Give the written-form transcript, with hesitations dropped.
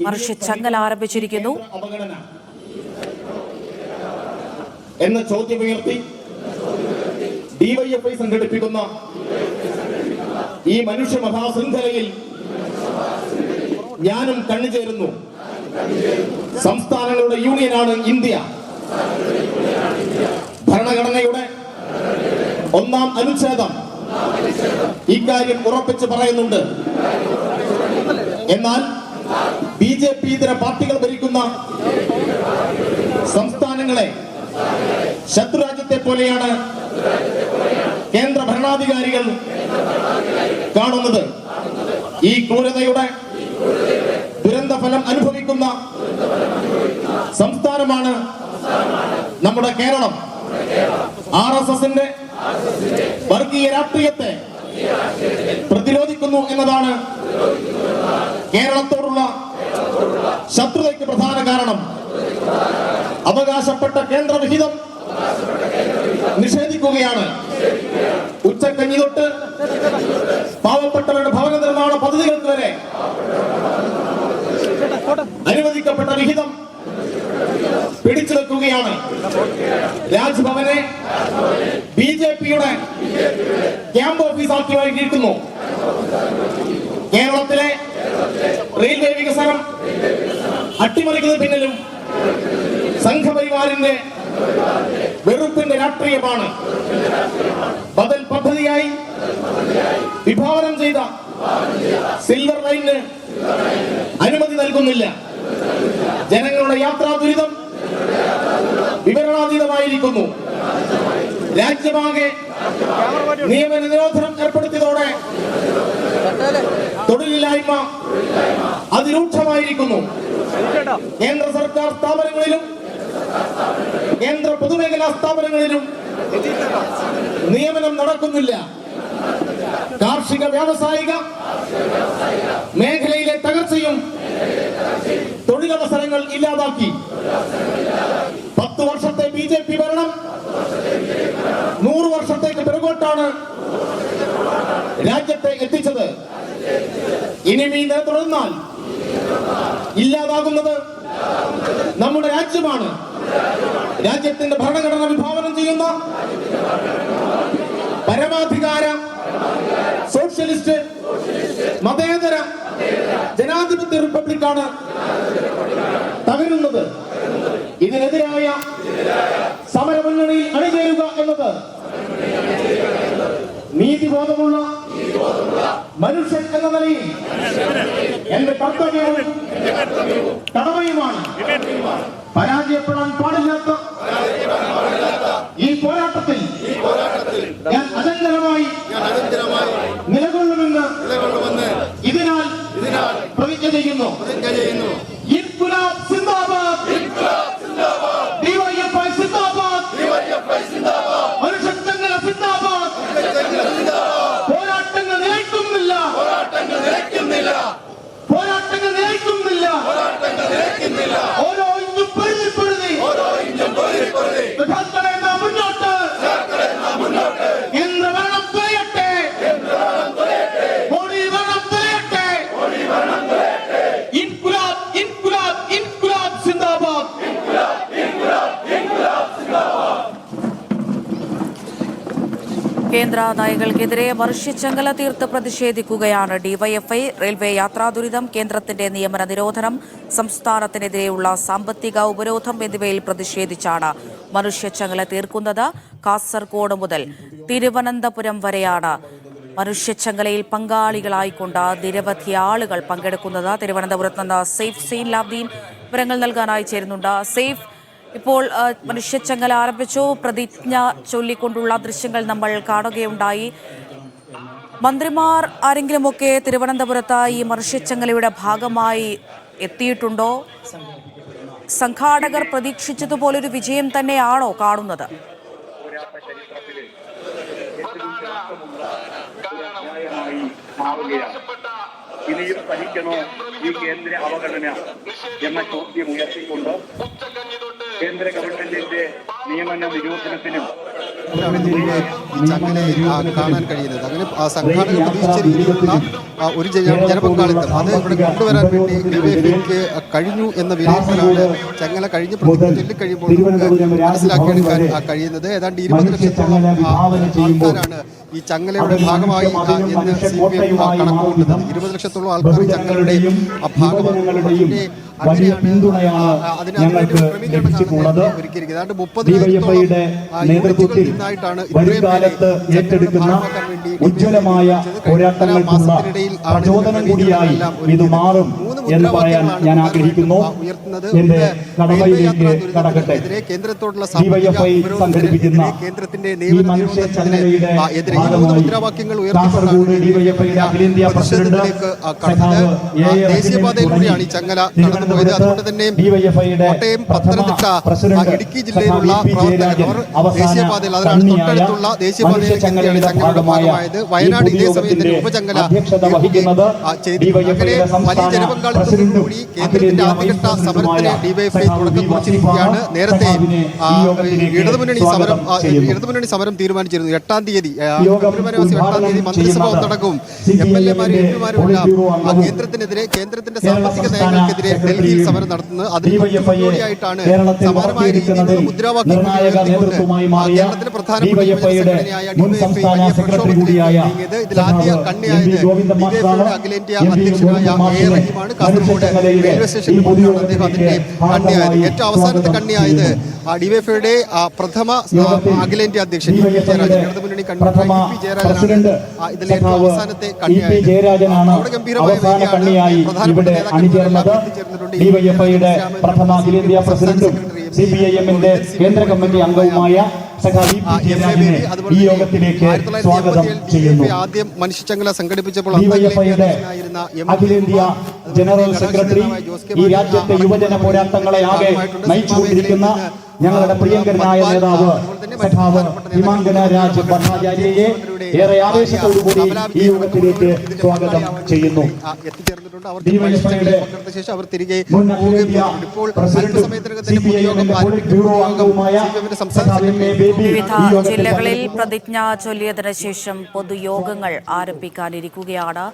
മനുഷ്യച്ചങ്ങല ആരംഭിച്ചിരിക്കുന്നു. എന്ന ചോദ്യമുയർത്തി ഡിവൈഎഫ്ഐ സംഘടിപ്പിക്കുന്ന ഈ മനുഷ്യ മഹാശൃംഖലയിൽ ഞാനും കണ്ണുചേരുന്നു. സംസ്ഥാനങ്ങളുടെ യൂണിയനാണ് ഇന്ത്യ. ഭരണഘടനയുടെ 1-ാം അനുച്ഛേദം ഇക്കാര്യം ഉറപ്പിച്ച് പറയുന്നുണ്ട്. എന്നാൽ BJP ഇതര പാർട്ടികൾ ഭരിക്കുന്ന സംസ്ഥാനങ്ങളെ ശത്രുരാജ്യത്തെ പോലെയാണ് കേന്ദ്ര ഭരണാധികാരികൾ കാണുന്നത്. ഈ ക്രൂരതയുടെ ദുരന്ത ഫലം അനുഭവിക്കുന്ന സംസ്ഥാനമാണ് നമ്മുടെ കേരളം. RSSന്റെ വർഗീയ രാഷ്ട്രീയത്തെ പ്രതിരോധിക്കുന്നു എന്നതാണ് കേരളത്തോടുള്ള ശത്രുതയ്ക്ക് പ്രധാന കാരണം. അവകാശപ്പെട്ട കേന്ദ്രവിഹിതം നിഷേധിക്കുകയാണ്. ഉച്ചക്കഞ്ഞി തൊട്ട് പാവപ്പെട്ടവരുടെ ഭവന നിർമ്മാണ പദ്ധതികൾക്ക് വരെ അനുവദിക്കപ്പെട്ട വിഹിതം പിടിച്ചു വെക്കുകയാണ്. രാജ്ഭവനെ BJPയുടെ ക്യാമ്പ് ഓഫീസാക്കി മാറ്റിയിരിക്കുന്നു. കേരളത്തിലെ റെയിൽവേ വികസനം അട്ടിമറിക്കുന്നതിന് പിന്നിലും സംഘപരിവാറിന്റെ വെറുപ്പിന്റെ രാഷ്ട്രീയമാണ്. ബദൽ പദ്ധതിയായി വിഭാവനം ചെയ്ത സിൽവർ ലൈനിന് അനുമതി നൽകുന്നില്ല. ജനങ്ങളുടെ യാത്രാ ദുരിതം വിവരണാതീതമായിരിക്കുന്നു. രാജ്യമാകെ നിയമന നിരോധനം ഏർപ്പെടുത്തിയതോടെ തൊഴിലില്ലായ്മ അതിരൂക്ഷമായിരിക്കുന്നു. കേന്ദ്ര സർക്കാർ സ്ഥാപനങ്ങളിലും കേന്ദ്ര പൊതുമേഖലാ സ്ഥാപനങ്ങളിലും നിയമനം നടക്കുന്നില്ല. കാർഷിക വ്യാവസായിക മേഖലയിലെ തകർച്ചയും തൊഴിലവസരങ്ങൾ ഇല്ലാതാക്കി. 10 വർഷത്തെ BJP ഭരണം 100 വർഷത്തേക്ക് പിറകോട്ടാണ് രാജ്യത്തെ എത്തിച്ചത്. ഇനിയും ഈ നില തുടർന്നാൽ ഇല്ലാതാകുന്നത് നമ്മുടെ രാജ്യമാണ്. രാജ്യത്തിന്റെ ഭരണഘടന വിഭാവനം ചെയ്യുന്ന പരമാധികാര സോഷ്യലിസ്റ്റ് മതേതര ജനാധിപത്യ റിപ്പബ്ലിക്കാണ് തകരുന്നത്. ഇതിനെതിരായ സമരമുന്നണിയിൽ അണിചേരുക എന്നത് നീതിബോധമുള്ള മനുഷ്യൻ എന്ന നിലയിൽ എന്റെ കർത്തവ്യവും കടമയുമാണ്. പരാജയപ്പെടാൻ പാടില്ലാത്ത ഈ പോരാട്ടത്തിൽ ഞാൻ അചഞ്ചലമായി നിലകൊള്ളുമെന്ന് ഇതിനാൽ പ്രതിജ്ഞ ചെയ്യുന്നു. ഇൻക്ലാബ് സിന്ദാബാദ്, ഡിവൈഎഫ്ഐ സിന്ദാബാദ്, മനുഷ്യച്ചങ്ങല സിന്ദാബാദ്. പോരാട്ടങ്ങൾ നിലയ്ക്കുന്നില്ല, പോരാട്ടങ്ങൾ നിലയ്ക്കുന്നില്ല. ഓരോ ഇഞ്ചും പൊരുതി മുന്നോട്ട്. കേന്ദ്ര ഭരണം തുലയട്ടെ, മോഡി ഭരണം തുലയട്ടെ. ഇൻക്ലാബ് ഇൻക്ലാബ് ഇൻക്ലാബ് സിന്ദാബാദ്. കേന്ദ്ര നയങ്ങൾക്കെതിരെ മനുഷ്യച്ചങ്ങല തീർത്ത് പ്രതിഷേധിക്കുകയാണ് ഡിവൈഎഫ്ഐ. റെയിൽവേ യാത്രാ ദുരിതം, കേന്ദ്രത്തിന്റെ നിയമന നിരോധനം, സംസ്ഥാനത്തിനെതിരെയുള്ള സാമ്പത്തിക ഉപരോധം എന്നിവയിൽ പ്രതിഷേധിച്ചാണ് മനുഷ്യച്ചങ്ങല തീർക്കുന്നത്. കാസർഗോഡ് മുതൽ തിരുവനന്തപുരം വരെയാണ് മനുഷ്യച്ചങ്ങലയിൽ പങ്കാളികളായിക്കൊണ്ട് നിരവധി ആളുകൾ പങ്കെടുക്കുന്നത്. തിരുവനന്തപുരത്ത് നിന്ന് സെയ്ഫ് സീൻ ലാബ്ദീൻ വിവരങ്ങൾ നൽകാനായി ചേരുന്നുണ്ട്. സെയ്ഫ്, ഇപ്പോൾ മനുഷ്യച്ചങ്ങല ആരംഭിച്ചു. പ്രതിജ്ഞ ചൊല്ലിക്കൊണ്ടുള്ള ദൃശ്യങ്ങൾ നമ്മൾ കാണുകയുണ്ടായി. മന്ത്രിമാർ ആരെങ്കിലുമൊക്കെ തിരുവനന്തപുരത്ത് ഈ മനുഷ്യച്ചങ്ങലയുടെ ഭാഗമായി എത്തിയിട്ടുണ്ടോ? സംഘാടകർ പ്രതീക്ഷിച്ചതുപോലൊരു വിജയം തന്നെയാണോ കാണുന്നത്? ഇനിയും സഹിക്കണോ ഈ കേന്ദ്ര അവഗണന എന്ന ചോദ്യം ഉയർത്തിക്കൊണ്ട് കേന്ദ്ര ഗവൺമെന്റിന്റെ നിയമന നിരോധനത്തിനും ഈ ചങ്ങലയെ കാണാൻ കഴിയുന്നത്. അങ്ങനെ സംഘാടകർ പ്രതീക്ഷിച്ചിരിക്കുന്ന ഒരു ജനപങ്കാളിത്തം അത് ഇവിടെ കൊണ്ടുവരാൻ വേണ്ടി ഡിവൈഎഫ്ഐക്ക് കഴിഞ്ഞു എന്ന വിലയിരുത്തലാണ് ചങ്ങല കഴിഞ്ഞ് പ്രതിജ്ഞ ചൊല്ലിക്കഴിയുമ്പോൾ നമുക്ക് മനസ്സിലാക്കിയെടുക്കാൻ കഴിയുന്നത്. ഏതാണ്ട് 20 ലക്ഷത്തോളം ആൾക്കാരാണ് ഈ ചങ്ങലയുടെ ഭാഗമായി എന്ന് CPM കണക്കുകൂട്ടുന്നത്. 20 ലക്ഷത്തോളം ആൾക്കാർ ചങ്ങലയുടെ ഭാഗമാകുന്നതിന്റെ ഒരുക്കിയിരിക്കുന്നത്. 30,000 നേതൃത്വത്തിൽ വരുകാലത്ത് ഏറ്റെടുക്കുന്ന ഉജ്ജ്വലമായ പോരാട്ടങ്ങൾക്കുള്ള പ്രചോദനം കൂടിയായി ഇത് മാറും എന്ന് പറയാൻ ഞാൻ ആഗ്രഹിക്കുന്നു. എന്റെ കടമയിലേക്ക് കടക്കട്ടെ. കേന്ദ്രത്തോടുള്ള ഡിവൈഎഫ്ഐ സംഘടിപ്പിക്കുന്ന ഈ മനുഷ്യ ചങ്ങലയുടെ ഭാഗമായി കാസർഗോഡ് ഡിവൈഎഫ്ഐയുടെ അഖിലേന്ത്യാ പ്രസിഡന്റ് ദേശീയപാതയിലൂടെയാണ് ഈ ചങ്ങല കടന്നുപോയത്. അതുകൊണ്ട് തന്നെ കോട്ടയം, പത്തനംതിട്ട, ഇടുക്കി ജില്ലയിലുള്ള പ്രവർത്തകർ ദേശീയപാതയിൽ അതിനാണ് തൊട്ടടുത്തുള്ള ദേശീയപാതയിലേക്ക് എത്തിയാണ് ചങ്ങലയുടെ ഭാഗമായത്. വയനാട് ഇതേ സമയത്ത് ഉപചങ്ങല വലിയ ജനപങ്കാളിത്തത്തോടുകൂടി കേന്ദ്രത്തിന്റെ ആദ്യഘട്ട സമരത്തിന് ഡിവൈഎഫ്ഐ തുടക്കം കുറിച്ചിരിക്കുകയാണ്. നേരത്തെ ഇടതുമുന്നണി സമരം തീരുമാനിച്ചിരുന്നു. 8-ാം തീയതി ഫെബ്രുവരി 8-ാം തീയതി മന്ത്രിസഭ ഒന്നടക്കവും MLA-മാരും MP-മാരുമെല്ലാം കേന്ദ്രത്തിന്റെ സാമ്പത്തിക നയങ്ങൾക്കെതിരെ ഡൽഹിയിൽ സമരം നടത്തുന്നത്. അതിന് മുന്നോടിയായിട്ടാണ് സമാനമായ രീതിയിലുള്ള മുദ്രാവാക്യങ്ങൾ കേരളത്തിലെ പ്രധാനപ്പെട്ട ഡിവൈഎഫ്ഐ പ്രക്ഷോഭത്തിൽ നീങ്ങിയത്. ഇതിൽ ആദ്യ കണ്ണിയായത് ഡിവൈഎഫ്ഐയുടെ അഖിലേന്ത്യാ അധ്യക്ഷനായ A. റഹീമാണ്. കാസർഗോഡ് റെയിൽവേ സ്റ്റേഷനിൽ പോയാണ് അദ്ദേഹം അതിന്റെ കണ്ണിയായത്. ഏറ്റവും അവസാനത്തെ കണ്ണിയായത് ഡിവൈഎഫ്ഐയുടെ പ്രഥമ അഖിലേന്ത്യാ അധ്യക്ഷൻ ജയരാജൻ, ഇടതുമുന്നണി കൺവീനർ EP ജയരാജനാണ് ഇതിലെ ഏറ്റവും അവസാനത്തെ കണ്ണിയായത്. അവിടെ ഗംഭീരമായ വേദിയാണ് പ്രധാനപ്പെട്ട നേതാക്കൾ ഡിവൈഎഫ്ഐയുടെ പ്രഥമ അഖിലേന്ത്യാ പ്രസിഡന്റും CPIM-ന്റെ കേന്ദ്ര കമ്മിറ്റി അംഗവുമായ ഈ യോഗത്തിലേക്ക് സ്വാഗതം ചെയ്യുന്നു. ആദ്യം മനുഷ്യചങ്ങല സംഘടിപ്പിച്ചപ്പോൾ ഡിവൈഎഫ്ഐയുടെ അഖിലേന്ത്യാ ജനറൽ സെക്രട്ടറി, ഈ രാജ്യത്തെ യുവജന പോരാട്ടങ്ങളെ ആകെ നയിച്ചുകൊണ്ടിരിക്കുന്ന ഞങ്ങളുടെ പ്രിയങ്കരനായ നേതാവ് സഖാവ് ഹിമാങ്കന രാജ് ഭട്ടാചാര്യയെ ഏറെ ആവേശത്തോടുകൂടി ഈ യോഗത്തിലേക്ക് സ്വാഗതം ചെയ്യുന്നു. ഡിവൈഎഫ്ഐയുടെ മുൻ അഖിലേന്ത്യാ പ്രസിഡന്റും CPIM-ന്റെ പോളിറ്റ് ബ്യൂറോ അംഗവുമായ സഖാവ് MA ബേബി വിവിധ ജില്ലകളിൽ പ്രതിജ്ഞ ചൊല്ലിയതിനു ശേഷം പൊതുയോഗങ്ങൾ ആരംഭിക്കാനിരിക്കുകയാണ്.